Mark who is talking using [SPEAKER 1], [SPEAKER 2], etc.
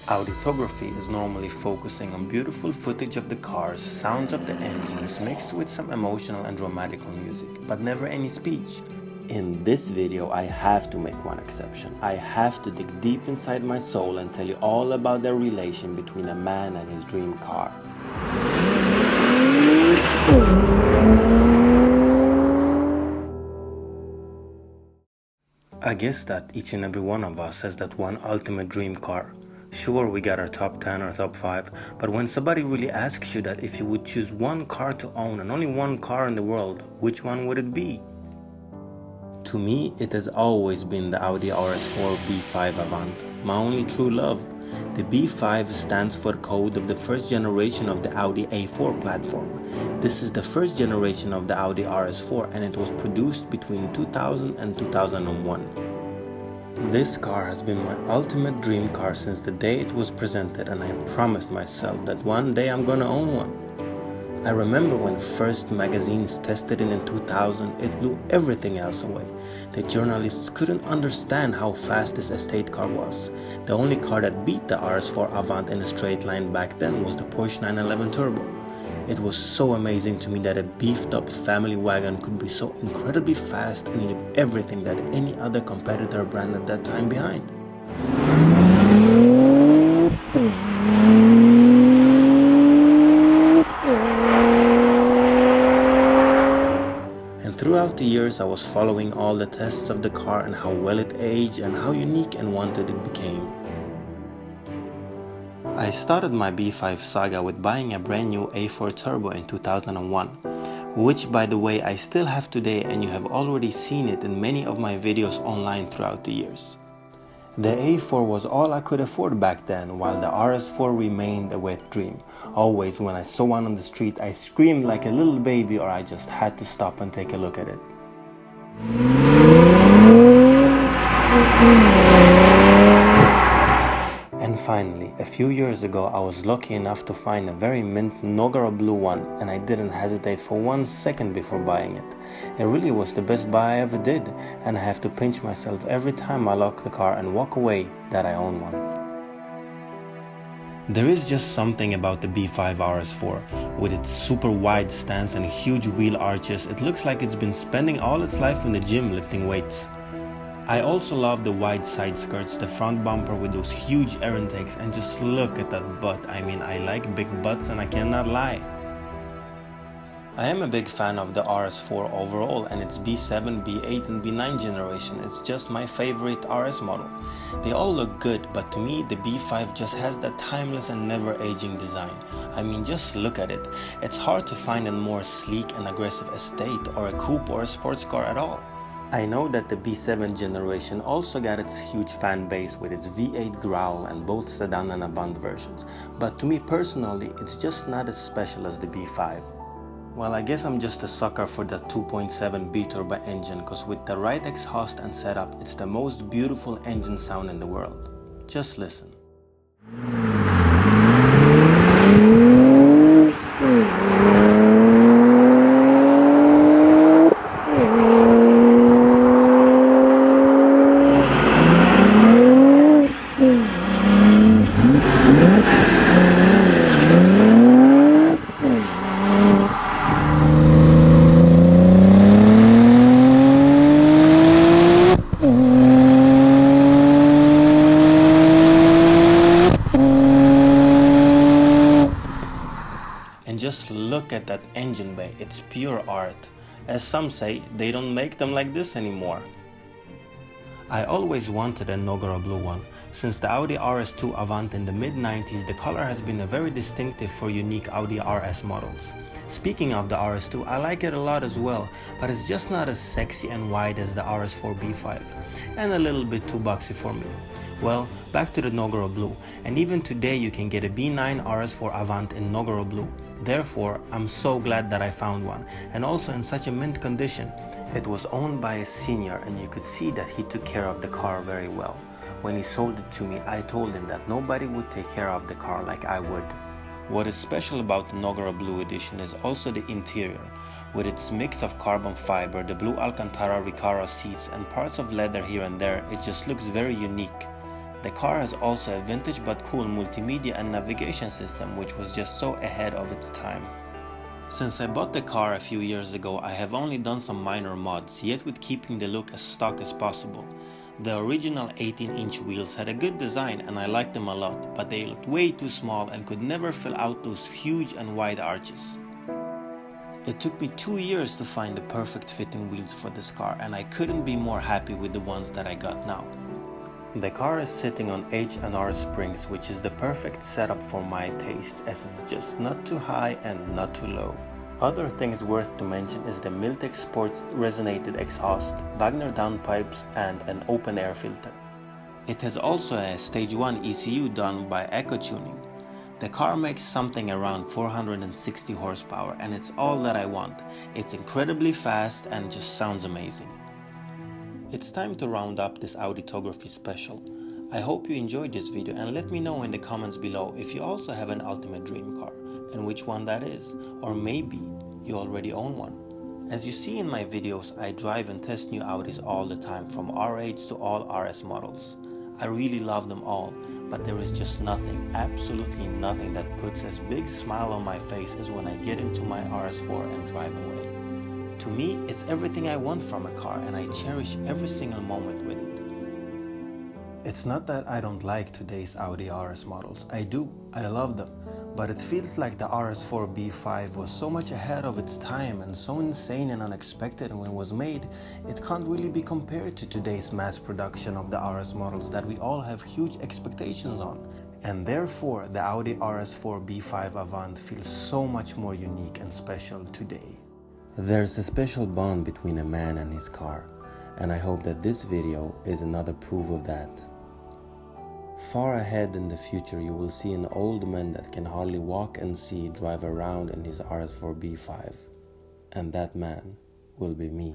[SPEAKER 1] Auditography is normally focusing on beautiful footage of the cars, sounds of the engines mixed with some emotional and dramatical music, but never any speech. In this video, I have to make one exception. I have to dig deep inside my soul and tell you all about the relation between a man and his dream car. I guess that each and every one of us has that one ultimate dream car. Sure, we got our top 10 or top 5, but when somebody really asks you that if you would choose one car to own and only one car in the world, which one would it be? To me, it has always been the Audi RS4 B5 Avant, my only true love. The B5 stands for code of the first generation of the Audi A4 platform. This is the first generation of the Audi RS4 and it was produced between 2000 and 2001. This car has been my ultimate dream car since the day it was presented, and I promised myself that one day I'm gonna own one. I remember when first magazines tested it in 2000, it blew everything else away. The journalists couldn't understand how fast this estate car was. The only car that beat the RS4 Avant in a straight line back then was the Porsche 911 Turbo. It was so amazing to me that a beefed up family wagon could be so incredibly fast and leave everything that any other competitor brand at that time behind. And throughout the years I was following all the tests of the car and how well it aged and how unique and wanted it became. I started my B5 saga with buying a brand new A4 Turbo in 2001, which by the way I still have today, and you have already seen it in many of my videos online throughout the years. The A4 was all I could afford back then, while the RS4 remained a wet dream. Always when I saw one on the street I screamed like a little baby, or I just had to stop and take a look at it. And finally, a few years ago I was lucky enough to find a very mint Nogaro Blue one, and I didn't hesitate for 1 second before buying it. It really was the best buy I ever did, and I have to pinch myself every time I lock the car and walk away that I own one. There is just something about the B5 RS4. With its super wide stance and huge wheel arches, it looks like it's been spending all its life in the gym lifting weights. I also love the wide side skirts, the front bumper with those huge air intakes, and just look at that butt. I mean, I like big butts and I cannot lie. I am a big fan of the RS4 overall and its B7, B8 and B9 generation. It's just my favorite RS model. They all look good, but to me the B5 just has that timeless and never aging design. I mean, just look at it. It's hard to find a more sleek and aggressive estate or a coupe or a sports car at all. I know that the B7 generation also got its huge fan base with its V8 growl and both sedan and Avant versions, but to me personally it's just not as special as the B5. Well, I guess I'm just a sucker for the 2.7 BiTurbo engine, cause with the right exhaust and setup it's the most beautiful engine sound in the world. Just listen. Just look at that engine bay, it's pure art. As some say, they don't make them like this anymore. I always wanted a Nogaro Blue one. Since the Audi RS2 Avant in the mid-90s, the color has been a very distinctive for unique Audi RS models. Speaking of the RS2, I like it a lot as well, but it's just not as sexy and wide as the RS4 B5, and a little bit too boxy for me. Well, back to the Nogaro Blue, and even today you can get a B9 RS4 Avant in Nogaro Blue. Therefore, I'm so glad that I found one, and also in such a mint condition. It was owned by a senior and you could see that he took care of the car very well. When he sold it to me, I told him that nobody would take care of the car like I would. What is special about the Nogaro Blue edition is also the interior. With its mix of carbon fiber, the blue Alcantara Recaro seats and parts of leather here and there, it just looks very unique. The car has also a vintage but cool multimedia and navigation system which was just so ahead of its time. Since I bought the car a few years ago, I have only done some minor mods, yet with keeping the look as stock as possible. The original 18-inch wheels had a good design and I liked them a lot, but they looked way too small and could never fill out those huge and wide arches. It took me 2 years to find the perfect fitting wheels for this car, and I couldn't be more happy with the ones that I got now. The car is sitting on H&R springs, which is the perfect setup for my taste, as it's just not too high and not too low. Other things worth to mention is the Milltek Sports resonated exhaust, Wagner downpipes and an open air filter. It has also a stage 1 ECU done by Ecotuning. The car makes something around 460 horsepower and it's all that I want. It's incredibly fast and just sounds amazing. It's time to round up this Auditography special. I hope you enjoyed this video and let me know in the comments below if you also have an ultimate dream car and which one that is, or maybe you already own one. As you see in my videos, I drive and test new Audis all the time, from R8s to all RS models. I really love them all, but there is just nothing, absolutely nothing that puts as big a smile on my face as when I get into my RS4 and drive away. To me, it's everything I want from a car and I cherish every single moment with it. It's not that I don't like today's Audi RS models, I do, I love them, but it feels like the RS4 B5 was so much ahead of its time and so insane and unexpected when it was made, it can't really be compared to today's mass production of the RS models that we all have huge expectations on. And therefore, the Audi RS4 B5 Avant feels so much more unique and special today. There's a special bond between a man and his car, and I hope that this video is another proof of that. Far ahead in the future you will see an old man that can hardly walk and see drive around in his RS4 B5, and that man will be me.